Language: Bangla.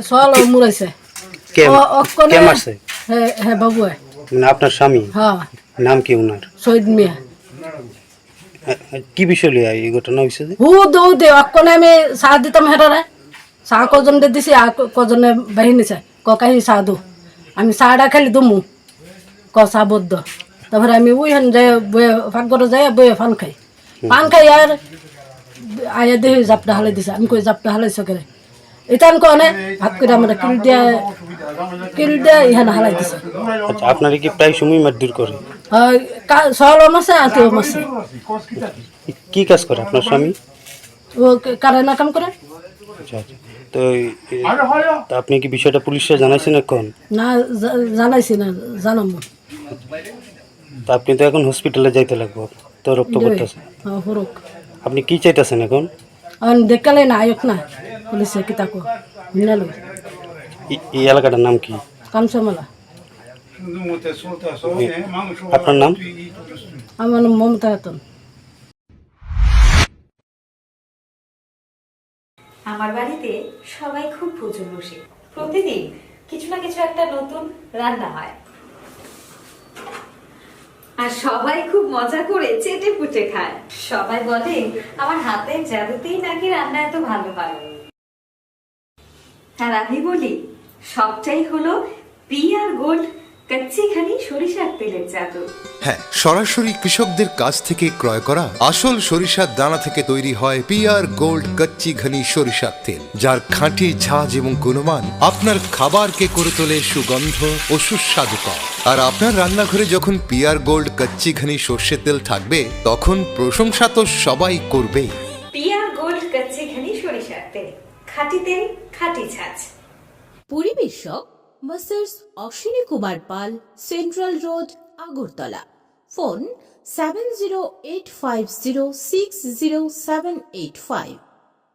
সল মুরাইছে কে অকনে কে মারছে? হ্যাঁ বাবু মানে আপনার স্বামী? হ্যাঁ নাম কি ওনার? শহীদ মিয়া কি বিষয় লিয়া এই ঘটনা হয়েছে যে? দে অকনে আমি চাহ দিতাম হেটারে চাহ কজন দিছি আর কজনে বাহিনীছে কাহি চাহ দো আমি চাহটা খালি দমু চাহ বদ্ধ তারপরে আমি ওইখান যাই বয়ে ফাঁকঘরে যাই বয়ে পান খাই আর আয়া দেহি জাপটা হালাই দিছে আমি কই জাপটা হালাইছ কেরে এটা আমি কনে ভাত করে আমরা কিল দিয়া ইহান হালাই দিছে আচ্ছা, আপনারা কি প্রায় সময় মারধর করে? সহল মাসে আত্মীয় মাসে কি কাজ করে আপনার স্বামী? ও কারেনা কাম করে আচ্ছা আচ্ছা, তো তা আপনি কি বিষয়টা পুলিশে জানাইছেন এখন? না জানাইছি না জানাবো তা আপনি তো এখন হসপিটালে যাইতে লাগবো, তো রক্ত পড়তেছে। হরুক আপনি কি চাইতেছেন এখন? আমি দেখালে না আয়ক না পুলিশে কি তাকো মিনালো এই এলাকাটার নাম কি? কামসামালা আপনার নাম? আমার নাম মমতা খাতুন। আমার বাড়িতে সবাই খুব ভোজন বসে, প্রতিদিন কিছু না কিছু একটা নতুন রান্না হয় আর সবাই খুব মজা করে চেটে পুটে খায়। সবাই বলে আমার হাতের জাদুতেই নাকি রান্না এত ভালো হয়। আর আমি বলি সবটাই হলো পিআর গোল্ড কচ্চি ঘানি সরিষার তেলের জাদু। হ্যাঁ, সরাসরি কৃষকদের কাছ থেকে ক্রয় করা আসল সরিষার দানা থেকে তৈরি হয় পিআর গোল্ড কচ্চি ঘনি সরিষার তেল, যার খাঁটি ঝাঁজ এবং গুণমান আপনার খাবারকে করে তোলে সুগন্ধ ও সুস্বাদুকর। আর আপনার রান্নাঘরে যখন পিআর গোল্ড কচ্চি ঘনি সর্ষের তেল থাকবে, তখন প্রশংসা তো সবাই করবেই। পিআর গোল্ড কচ্চি ঘানি সরিষার তেল, খাঁটি তেল, খাঁটি ঝাঁজ। পরিবেশক masters Ashwini Kumar Pal, central road, Agartala. Phone 7085060785।